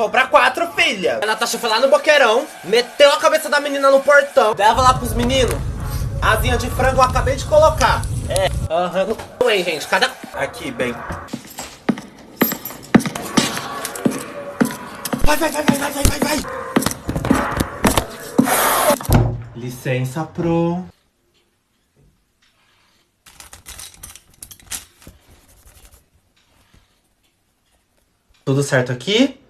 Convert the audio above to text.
Compra 4, filha. A Natasha foi lá no boqueirão, meteu a cabeça da menina no portão. Leva lá pros meninos. Asinha de frango eu acabei de colocar. É, aham. Hein, gente, cada... Aqui, bem. Vai, vai, vai, vai, vai, vai, vai, vai. Licença, pro. Tudo certo aqui?